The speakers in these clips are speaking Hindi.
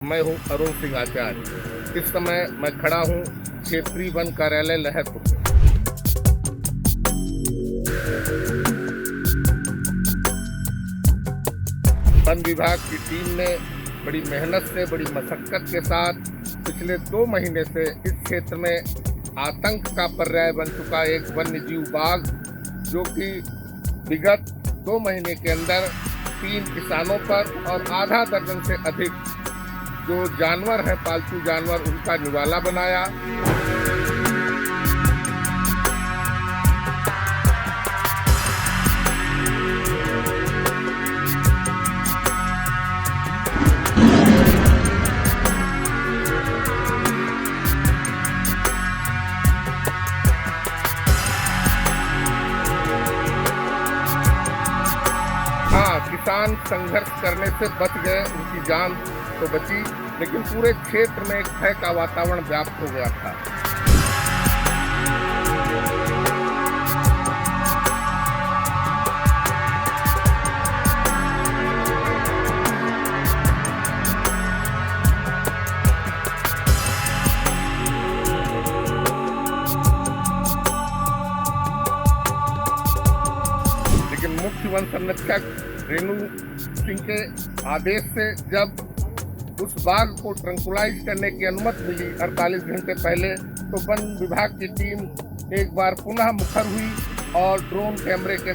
मैं हूं अरुण सिंह आचार्य। इस समय मैं खड़ा हूं क्षेत्रीय वन कार्यालय लहरपुर में। वन विभाग की टीम ने बड़ी मेहनत से, बड़ी मशक्कत के साथ पिछले 2 महीने से इस क्षेत्र में आतंक का पर्याय बन चुका एक वन्य जीव बाघ, जो कि विगत 2 महीने के अंदर 3 किसानों पर और आधा दर्जन से अधिक जो जानवर है, पालतू जानवर, उनका निवाला बनाया। हाँ, किसान संघर्ष करने से बच गए, उनकी जान तो बची, लेकिन पूरे क्षेत्र में एक भय का वातावरण व्याप्त हो गया था। लेकिन मुख्य वन संरक्षक रेणु सिंह के आदेश से जब उस बाघ को ट्रंकुलाइज करने की अनुमति मिली 48 घंटे पहले, तो वन विभाग की टीम एक बार पुनः मुखर हुई और ड्रोन कैमरे के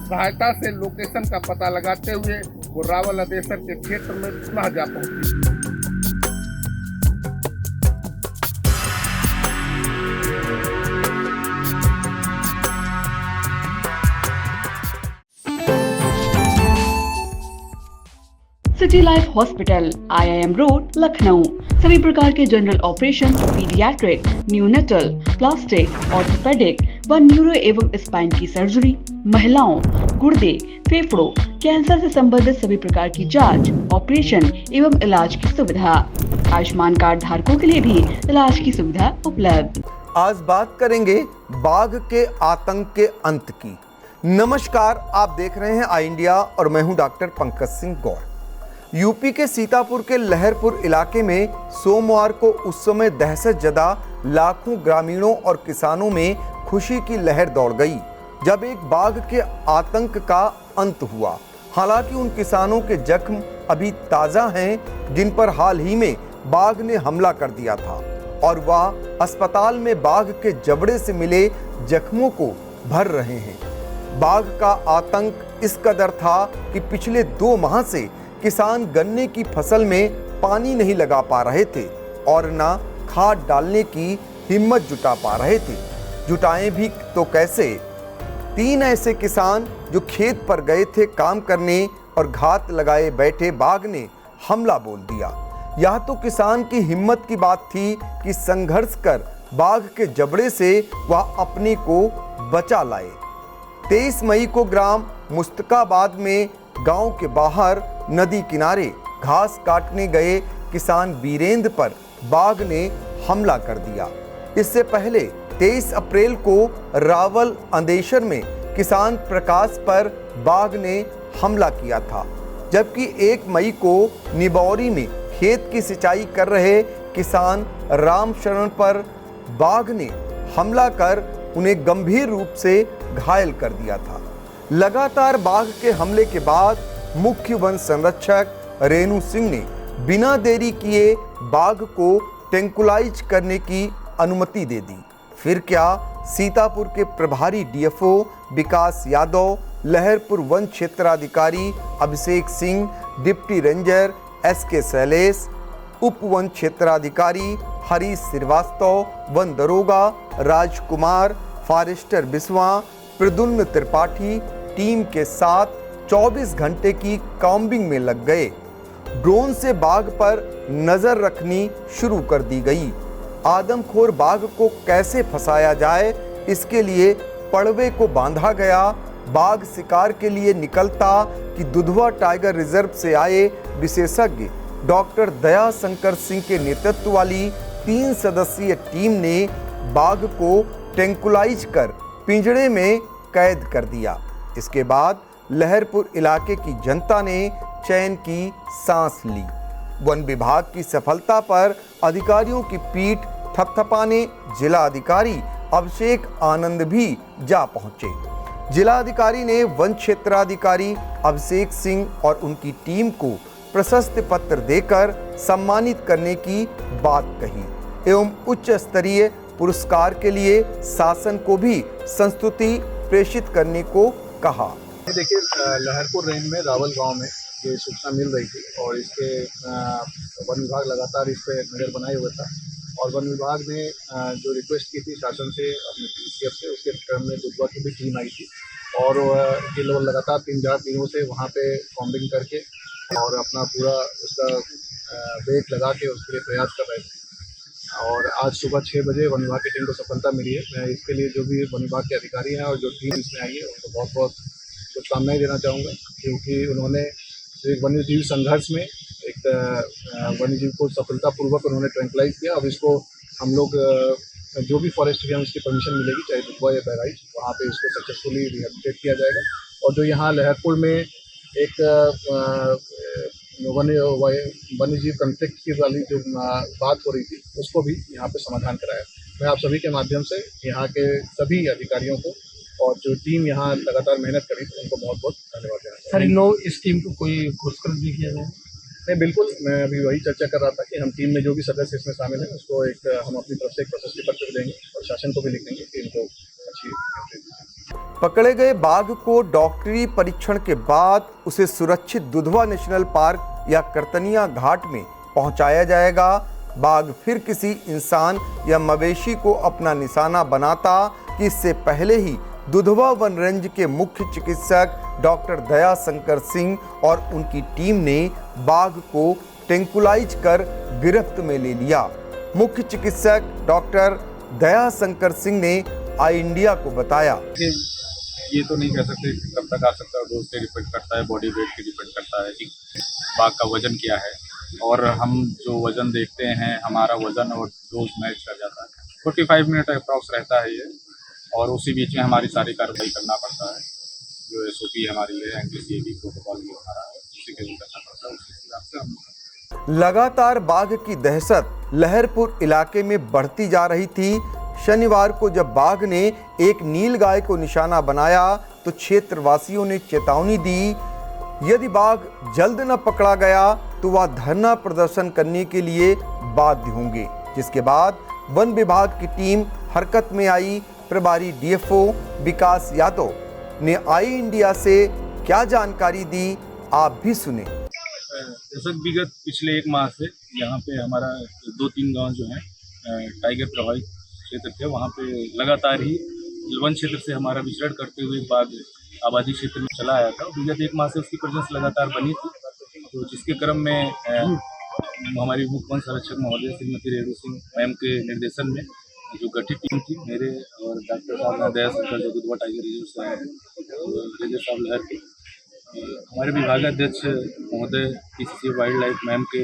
सहायता से लोकेशन का पता लगाते हुए वो रावल अदेसर के क्षेत्र में पुनः जा पहुंची। City life hospital, IIM road, Lucknow. सभी प्रकार के general operation, paediatric, neonatal, plastic, orthopaedic व न्यूरो एवं स्पाइन की सर्जरी, महिलाओं, गुर्दे, फेफड़ों, कैंसर से संबंधित सभी प्रकार की जांच, ऑपरेशन एवं इलाज की सुविधा। आयुष्मान कार्ड धारकों के लिए भी इलाज की सुविधा उपलब्ध। आज बात करेंगे बाघ के आतंक के अंत की। नमस्कार, आप देख रहे हैं आई इंडिया और मैं हूं डॉक्टर पंकज सिंह गौर। यूपी के सीतापुर के लहरपुर इलाके में सोमवार को उस समय दहशत जदा लाखों ग्रामीणों और किसानों में खुशी की लहर दौड़ गई जब एक बाघ के आतंक का अंत हुआ। हालांकि उन किसानों के जख्म अभी ताजा हैं जिन पर हाल ही में बाघ ने हमला कर दिया था और वह अस्पताल में बाघ के जबड़े से मिले जख्मों को भर रहे हैं। बाघ का आतंक इस कदर था कि पिछले 2 माह से किसान गन्ने की फसल में पानी नहीं लगा पा रहे थे और ना खाद डालने की हिम्मत जुटा पा रहे थे। जुटाएं भी तो कैसे? 3 ऐसे किसान जो खेत पर गए थे काम करने और घात लगाए बैठे बाघ ने हमला बोल दिया। यह तो किसान की हिम्मत की बात थी कि संघर्ष कर बाघ के जबड़े से वह अपने को बचा लाए। 23 मई को ग्राम मुस्तकाबाद में गांव के बाहर नदी किनारे घास काटने गए किसान वीरेंद्र पर बाघ ने हमला कर दिया। इससे पहले 23 अप्रैल को रावल अंदेशर में किसान प्रकाश पर बाघ ने हमला किया था, जबकि 1 मई को निबौरी में खेत की सिंचाई कर रहे किसान रामशरण पर बाघ ने हमला कर उन्हें गंभीर रूप से घायल कर दिया था। लगातार बाघ के हमले के बाद मुख्य वन संरक्षक रेणु सिंह ने बिना देरी किए बाघ को ट्रैंकुलाइज करने की अनुमति दे दी। फिर क्या सीतापुर के प्रभारी DFO विकास यादव, लहरपुर वन क्षेत्राधिकारी Abhishek Singh, deputy ranger SK Shailesh, उप वन क्षेत्राधिकारी हरीश श्रीवास्तव, वन दरोगा राजकुमार, फॉरेस्टर बिस्वा, प्रद्युम्न त्रिपाठी टीम के साथ 24 घंटे की कॉम्बिंग में लग गए। ड्रोन से बाघ पर नजर रखनी शुरू कर दी गई। आदमखोर बाघ को कैसे फंसाया जाए, इसके लिए पड़वे को बांधा गया। बाघ शिकार के लिए निकलता कि दुधवा टाइगर रिजर्व से आए विशेषज्ञ डॉक्टर दया शंकर सिंह के नेतृत्व वाली 3 सदस्यीय टीम ने बाघ को ट्रैंकुलाइज कर पिंजड़े में कैद कर दिया। इसके बाद लहरपुर इलाके की जनता ने चैन की सांस ली। वन विभाग की सफलता पर अधिकारियों की पीठ थपथपाने जिला अधिकारी अभिषेक आनंद भी जा पहुंचे। जिला अधिकारी ने वन क्षेत्राधिकारी अभिषेक सिंह और उनकी टीम को प्रशस्ति पत्र देकर सम्मानित करने की बात कही एवं उच्च स्तरीय पुरस्कार के लिए शासन को भी संस्तुति प्रेषित करने को कहा। देखिए, लहरपुर रेंज में रावल गांव में ये सूचना मिल रही थी और इसके वन विभाग लगातार इस पर नज़र बनाए हुआ था और वन विभाग ने जो रिक्वेस्ट की थी शासन से अपने पीसीएफ से, उसके क्रम में दुधवा की भी टीम आई थी और ये लोग लगातार 3-4 दिनों से वहाँ पे कॉम्बिंग करके और अपना पूरा उसका वेट लगा के उसके लिए प्रयास कर रहे थे और आज सुबह 6 बजे वन विभाग की टीम को सफलता मिली है। मैं इसके लिए जो भी वन विभाग के अधिकारी हैं और जो टीम इसमें आई है उनको बहुत बहुत शुभकामनाएं देना चाहूँगा, क्योंकि उन्होंने एक वन्यजीव संघर्ष में एक वन्यजीव को सफलतापूर्वक उन्होंने ट्रैंक्विलाइज किया। अब इसको हम लोग जो भी फॉरेस्ट एरिया में इसकी परमिशन मिलेगी, चाहे दुधवा या बहराइच, वहाँ पे इसको सक्सेसफुली रिहेबिलिटेट किया जाएगा। और जो यहाँ लहरपुर में एक वन्यजीव कॉन्फ्लिक्ट की वाली जो बात हो रही थी, उसको भी यहाँ पे समाधान कराया। मैं आप सभी के माध्यम से यहाँ के सभी अधिकारियों को और जो टीम यहाँ लगातार मेहनत करी उनको बहुत बहुत धन्यवाद देना चाहता हूं। सर, इन लोग इस टीम को कोई पुरस्कृत भी किया जाए? नहीं, बिल्कुल, मैं अभी वही चर्चा कर रहा था कि हम टीम में जो भी सदस्य इसमें शामिल हैं उसको एक हम अपनी तरफ से एक प्रशस्ति पत्र देंगे और शासन को भी लिख देंगे कि इनको अच्छी। पकड़े गए बाघ को डॉक्टरी परीक्षण के बाद उसे सुरक्षित दुधवा नेशनल पार्क या करतनिया घाट में पहुंचाया जाएगा। बाघ फिर किसी इंसान या मवेशी को अपना निशाना बनाता कि इससे पहले ही दुधवा वन रेंज के मुख्य चिकित्सक डॉक्टर दया शंकर सिंह और उनकी टीम ने बाघ को ट्रैंक्विलाइज कर गिरफ्त में ले लिया। मुख्य चिकित्सक डॉक्टर दया शंकर सिंह ने आई इंडिया को बताया, ये तो नहीं कह सकते कब तक आ सकता है, डोज पे डिपेंड करता है, बॉडी वेट पे डिपेंड करता है कि बाघ का वजन क्या है और हम जो वजन देखते हैं हमारा वजन और डोज मैच कर जाता है। 45 मिनट अप्रॉक्स रहता है ये और उसी बीच में हमारी सारी कार्रवाई करना पड़ता है। जो SOP है हमारी है, NTCAB प्रोटोकॉल भी हमारा है, उसी के लिए करना पड़ता है। उसी हिसाब से हम लगातार बाघ की दहशत लहरपुर इलाके में बढ़ती जा रही थी। शनिवार को जब बाघ ने एक नीलगाय को निशाना बनाया तो क्षेत्रवासियों ने चेतावनी दी, यदि बाघ जल्द न पकड़ा गया तो वह धरना प्रदर्शन करने के लिए बाध्य होंगे। जिसके बाद वन विभाग की टीम हरकत में आई। प्रभारी DFO विकास यादव ने आई इंडिया से क्या जानकारी दी, आप भी सुने। दर्शक, विगत पिछले 1 माह से यहाँ पे हमारा 2-3 गांव जो हैं टाइगर प्रभावित क्षेत्र थे, वहाँ पे लगातार ही वन क्षेत्र से हमारा विचरण करते हुए बाघ आबादी क्षेत्र में चला आया था। विगत 1 माह से उसकी प्रेजेंस लगातार बनी थी, तो जिसके क्रम में हमारी मुख्य वन संरक्षक महोदय श्रीमती रेणु सिंह मैम के निर्देशन में जो गठित टीम थी, मेरे और डॉक्टर साहब दया शंकर जो दुधवा टाइगर रिजर्व से आए हैं, रेंजर साहब लहर के, हमारे विभागाध्यक्ष महोदय PCC वाइल्ड लाइफ मैम के,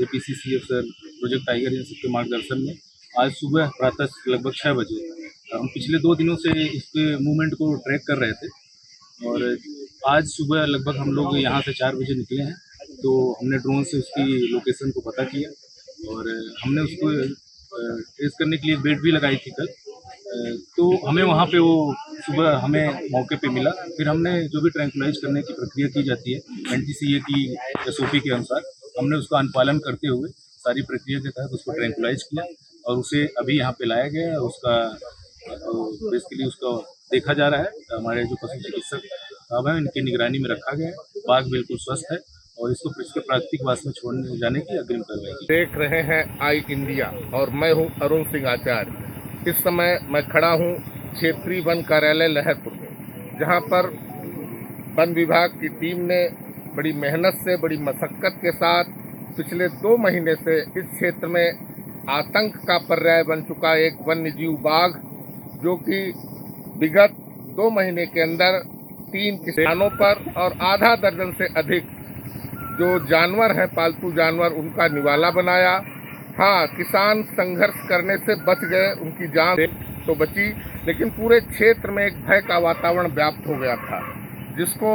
APCCF सर प्रोजेक्ट टाइगर, इन सबके मार्गदर्शन में आज सुबह प्रातः लगभग 6 बजे हम पिछले 2 दिनों से इसके मूवमेंट को ट्रैक कर रहे थे और आज सुबह लगभग हम लोग यहाँ से 4 बजे निकले हैं। तो हमने ड्रोन से उसकी लोकेशन को पता किया और हमने उसको ट्रेस करने के लिए बेट भी लगाई थी कल। तो हमें वहाँ पे वो सुबह हमें मौके पे मिला। फिर हमने जो भी ट्रैंक्विलाइज करने की प्रक्रिया की जाती है NTCA की SOP के अनुसार, हमने उसका अनुपालन करते हुए सारी प्रक्रिया के तहत उसको ट्रैंक्विलाइज किया और उसे अभी यहाँ पे लाया गया है। उसका बेसिकली उसको देखा जा रहा है। हमारे जो पशु चिकित्सक साहब हैं, इनकी निगरानी में रखा गया है। बाघ बिल्कुल स्वस्थ है और इसको इसके प्राकृतिक वास में छोड़ने जाने की अग्रिम कार्रवाई की। देख रहे हैं आई इंडिया और मैं हूं अरुण सिंह आचार्य। इस समय मैं खड़ा हूं क्षेत्रीय वन कार्यालय लहरपुर में, जहां पर वन विभाग की टीम ने बड़ी मेहनत से, बड़ी मशक्कत के साथ पिछले 2 महीने से इस क्षेत्र में आतंक का पर्याय बन चुका एक वन्यजीव बाघ, जो कि विगत 2 महीने के अंदर 3 किसानों पर और आधा दर्जन से अधिक जो जानवर हैं, पालतू जानवर, उनका निवाला बनाया। हाँ, किसान संघर्ष करने से बच गए, उनकी जान तो बची, लेकिन पूरे क्षेत्र में एक भय का वातावरण व्याप्त हो गया था, जिसको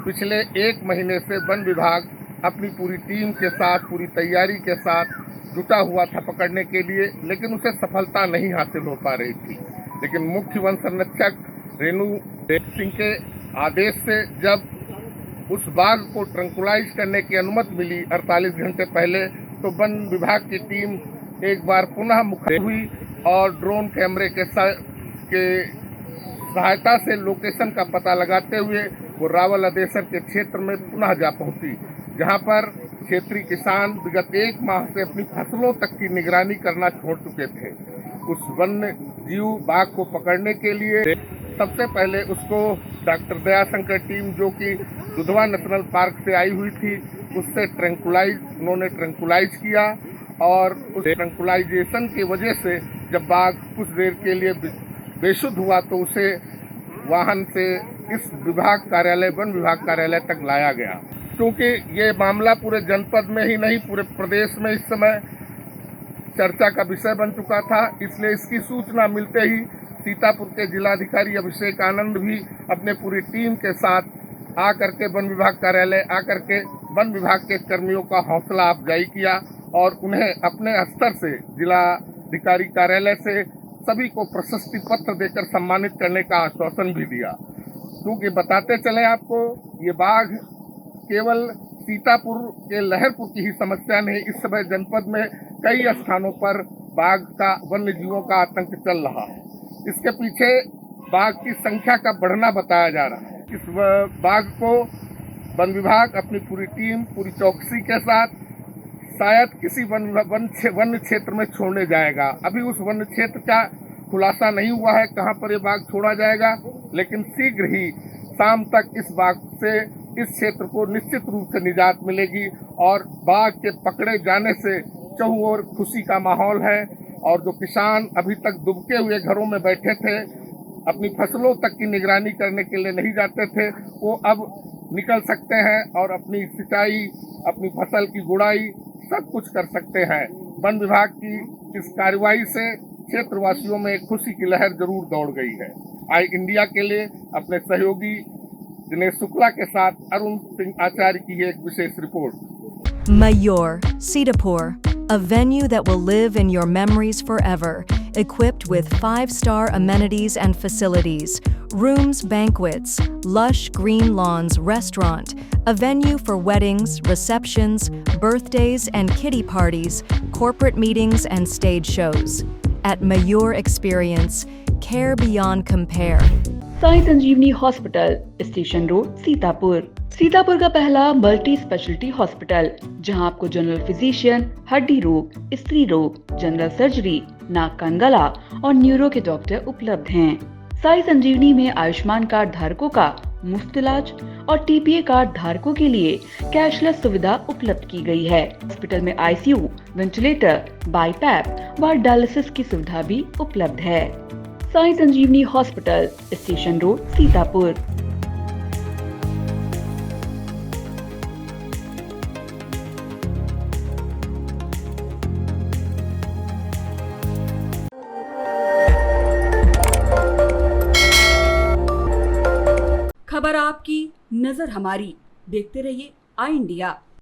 पिछले 1 महीने से वन विभाग अपनी पूरी टीम के साथ, पूरी तैयारी के साथ जुटा हुआ था पकड़ने के लिए, लेकिन उसे सफलता नहीं हासिल हो पा रही थी। लेकिन मुख्य वन संरक्षक रेणु सिंह के आदेश से जब उस बाघ को ट्रंकुलाइज करने की अनुमति मिली 48 घंटे पहले, तो वन विभाग की टीम एक बार पुनः मुखर हुई और ड्रोन कैमरे के सहायता से लोकेशन का पता लगाते हुए वो रावल अदेसर के क्षेत्र में पुनः जा पहुंची, जहां पर क्षेत्रीय किसान विगत 1 माह से अपनी फसलों तक की निगरानी करना छोड़ चुके थे। उस वन्य जीव बाघ को पकड़ने के लिए सबसे पहले उसको डॉक्टर दयाशंकर टीम, जो कि दुधवा नेशनल पार्क से आई हुई थी, उससे उन्होंने ट्रंकुलाइज किया और उस ट्रंकुलाइजेशन की वजह से जब बाघ कुछ देर के लिए बेसुध हुआ तो उसे वाहन से इस वन विभाग कार्यालय तक लाया गया। क्योंकि ये मामला पूरे जनपद में ही नहीं, पूरे प्रदेश में इस समय चर्चा का विषय बन चुका था, इसलिए इसकी सूचना मिलते ही सीतापुर के जिलाधिकारी अभिषेक आनंद भी अपने पूरी टीम के साथ आकर के वन विभाग कार्यालय आकर के वन विभाग के कर्मियों का हौसला अफजाई किया और उन्हें अपने स्तर से जिलाधिकारी कार्यालय से सभी को प्रशस्ति पत्र देकर सम्मानित करने का आश्वासन भी दिया। क्योंकि बताते चले आपको, ये बाघ केवल सीतापुर के लहरपुर की ही समस्या नहीं, इस समय जनपद में कई स्थानों पर बाघ का, वन्य जीवों का आतंक चल रहा है। इसके पीछे बाघ की संख्या का बढ़ना बताया जा रहा है। इस बाघ को वन विभाग अपनी पूरी टीम, पूरी चौकसी के साथ शायद किसी वन्य क्षेत्र में छोड़ने जाएगा। अभी उस वन्य क्षेत्र का खुलासा नहीं हुआ है कहां पर ये बाघ छोड़ा जाएगा, लेकिन शीघ्र ही शाम तक इस बाघ से इस क्षेत्र को निश्चित रूप से निजात मिलेगी और बाघ के पकड़े जाने से चहुओर खुशी का माहौल है। और जो किसान अभी तक दुबके हुए घरों में बैठे थे, अपनी फसलों तक की निगरानी करने के लिए नहीं जाते थे, वो अब निकल सकते हैं और अपनी सिंचाई, अपनी फसल की गुड़ाई सब कुछ कर सकते हैं। वन विभाग की इस कार्रवाई से क्षेत्रवासियों में एक खुशी की लहर जरूर दौड़ गई है। आई इंडिया के लिए अपने सहयोगी दिनेश शुक्ला के साथ अरुण सिंह आचार्य की एक विशेष report. Mayur, Sitapur, a venue that will live in your memories forever, equipped with 5-star amenities and facilities, rooms, banquets, lush green lawns, restaurant, a venue for weddings, receptions, birthdays and kiddie parties, corporate meetings and stage shows. At Mayur Experience, care beyond compare. Sai Sanjivani hospital, station road, Sitapur. Sitapur का पहला मल्टी स्पेशलिटी हॉस्पिटल, जहां आपको जनरल फिजिशियन, हड्डी रोग, स्त्री रोग, जनरल सर्जरी, नाक कान गला और न्यूरो के डॉक्टर उपलब्ध हैं। साई संजीवनी में आयुष्मान कार्ड धारकों का मुफ्त इलाज और टीपीए कार्ड धारकों के लिए कैशलेस सुविधा उपलब्ध की गई है। हॉस्पिटल में आईसीयू, वेंटिलेटर, बाईपैप व डायलिसिस की सुविधा भी उपलब्ध है। Sai Sanjivani hospital, station road, Sitapur. खबर आपकी, नजर हमारी। देखते रहिए आई इंडिया।